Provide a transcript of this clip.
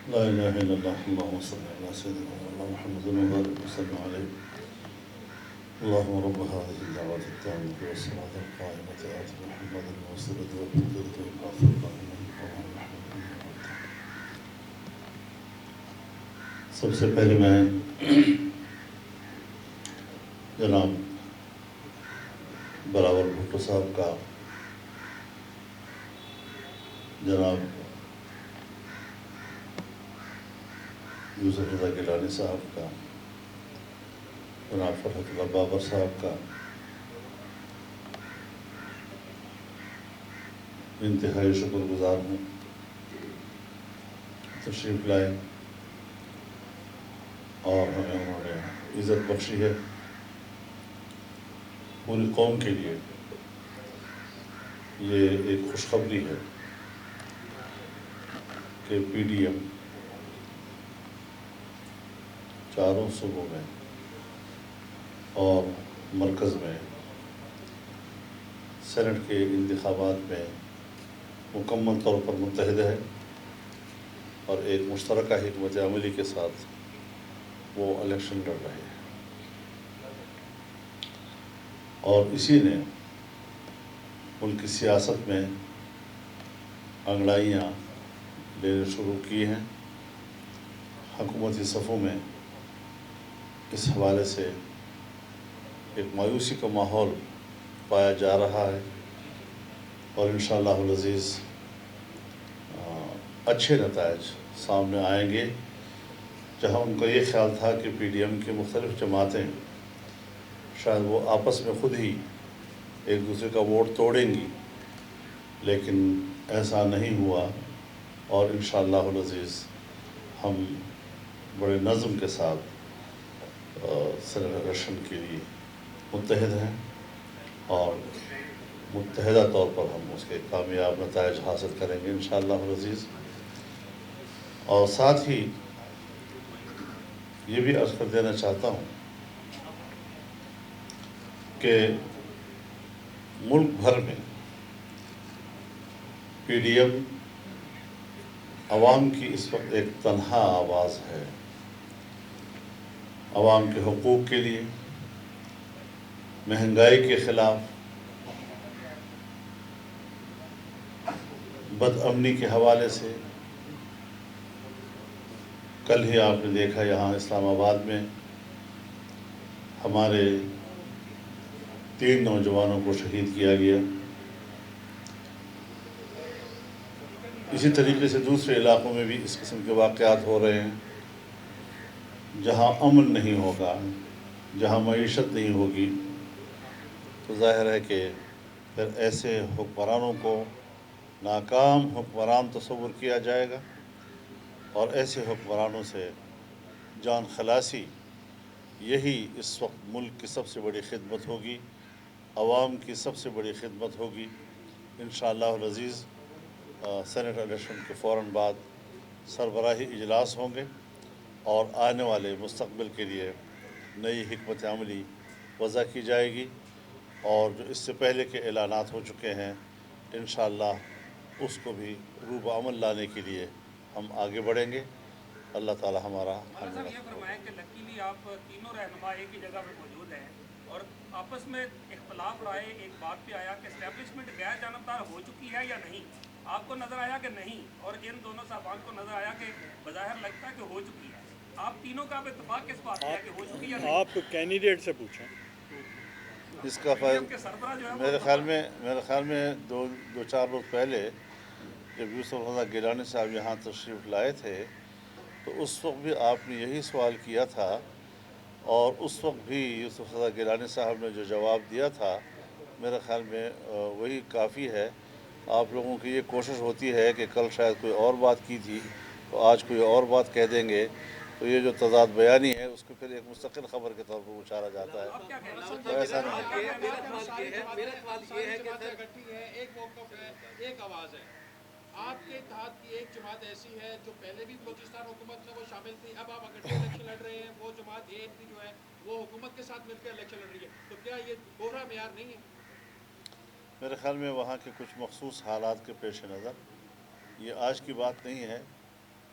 لا إله إلا الله اللهم صل على سيدنا محمد وبارك وسلم عليه اللهم رب هذه الدعوة التامة والصلاة القائمة آت محمد الوسيلة والفضيلة والبعث القائمة اللهم محمد. سب سے پہلے میں جناب بلاول بھٹو صاحب کا، جناب یوسف رضا گیلانی صاحب کا، جناب فرحت اللہ بابر صاحب کا انتہائی شکر گزار ہوں، تشریف لائے اور ہمیں انہوں نے عزت بخشی ہے۔ پوری قوم کے لیے یہ ایک خوشخبری ہے کہ پی ڈی ایم چاروں صوبوں میں اور مرکز میں سینٹ کے انتخابات میں مکمل طور پر متحد ہے اور ایک مشترکہ حکمت عملی کے ساتھ وہ الیکشن لڑ رہے ہیں، اور اسی نے ملک کی سیاست میں انگڑائیاں لینے شروع کی ہیں۔ حکومتی صفوں میں اس حوالے سے ایک مایوسی کا ماحول پایا جا رہا ہے، اور انشاءاللہ العزیز اچھے نتائج سامنے آئیں گے۔ جہاں ان کا یہ خیال تھا کہ پی ڈی ایم کی مختلف جماعتیں شاید وہ آپس میں خود ہی ایک دوسرے کا ووٹ توڑیں گی، لیکن ایسا نہیں ہوا، اور انشاءاللہ العزیز ہم بڑے نظم کے ساتھ سینٹ الیکشن کے لیے متحد ہیں، اور متحدہ طور پر ہم اس کے کامیاب نتائج حاصل کریں گے انشاءاللہ العزیز۔ اور ساتھ ہی یہ بھی عرض کر دینا چاہتا ہوں کہ ملک بھر میں پی ڈی ایم عوام کی اس وقت ایک تنہا آواز ہے، عوام کے حقوق کے لیے، مہنگائی کے خلاف، بد امنی کے حوالے سے۔ کل ہی آپ نے دیکھا یہاں اسلام آباد میں ہمارے 3 نوجوانوں کو شہید کیا گیا۔ اسی طریقے سے دوسرے علاقوں میں بھی اس قسم کے واقعات ہو رہے ہیں۔ جہاں امن نہیں ہوگا، جہاں معیشت نہیں ہوگی، تو ظاہر ہے کہ پھر ایسے حکمرانوں کو ناکام حکمران تصور کیا جائے گا، اور ایسے حکمرانوں سے جان خلاصی یہی اس وقت ملک کی سب سے بڑی خدمت ہوگی، عوام کی سب سے بڑی خدمت ہوگی۔ انشاءاللہ العزیز سینٹ الیکشن کے فوراً بعد سربراہی اجلاس ہوں گے، اور آنے والے مستقبل کے لیے نئی حکمت عملی وضع کی جائے گی، اور جو اس سے پہلے کے اعلانات ہو چکے ہیں انشاءاللہ اس کو بھی روح عمل لانے کے لیے ہم آگے بڑھیں گے۔ اللہ تعالی ہمارا صاحب یہ فرمائیں کہ لکیلی آپ تینوں رہنما ایک ہی جگہ پہ موجود ہیں، اور آپس میں اختلاف رائے ایک بات پہ آیا کہ اسٹیبلشمنٹ غیر جانبدار ہو چکی ہے یا نہیں؟ آپ کو نظر آیا کہ نہیں، اور ان دونوں صاحبان کو نظر آیا کہ بظاہر لگتا ہے کہ ہو چکی ہے۔ آپ تینوں کا اب اتفاق کس بات پہ ہے کہ ہو چکی ہے یا نہیں؟ آپ کینڈیڈیٹ سے پوچھیں۔ اس کا PDM کے سربراہ جو ہے میرے خیال میں دو چار روز پہلے جب یوسف رضا گیلانی صاحب یہاں تشریف لائے تھے تو اس وقت بھی آپ نے یہی سوال کیا تھا، اور اس وقت بھی یوسف رضا گیلانی صاحب نے جو جواب دیا تھا میرے خیال میں وہی کافی ہے۔ آپ لوگوں کی یہ کوشش ہوتی ہے کہ کل شاید کوئی اور بات کی تھی تو آج کوئی اور بات کہہ دیں گے، تو یہ جو تضاد بیانی ہے اس کو پھر ایک مستقل خبر کے طور پر اچارا جاتا ہے۔ تو ایسا نہیں ہے۔ میرا سوال یہ ہے کہ اکٹھی ہے، ایک موقف ہے، ایک آواز ہے۔ آپ کے اتحاد کی ایک جماعت ایسی ہے جو پہلے بھی بلوچستان حکومت میں وہ شامل تھی، اب آپ اکٹھے الیکشن لڑ رہے ہیں، وہ جماعت ایک بھی جو ہے وہ حکومت کے ساتھ مل کے الیکشن لڑ رہی ہے، تو کیا یہ دوہرا معیار نہیں ہے؟ میرے خیال میں وہاں کے کچھ مخصوص حالات کے پیش نظر یہ آج کی بات نہیں ہے،